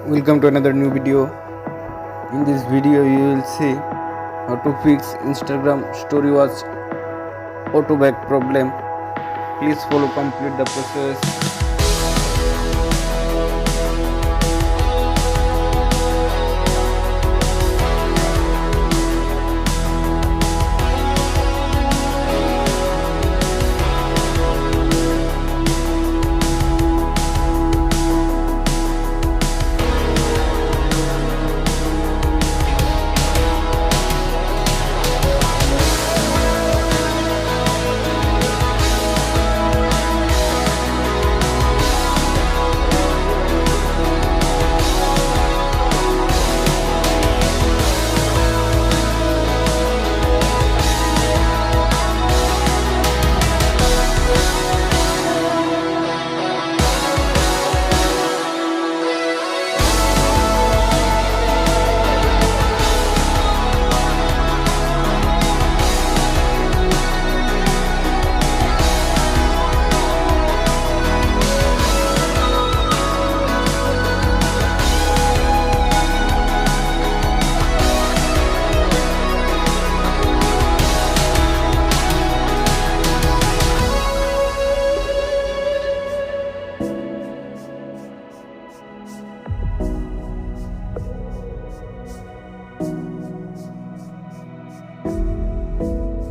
Welcome to another new video. In this video you will see how to fix Instagram story watch auto back problem. Please follow complete the process.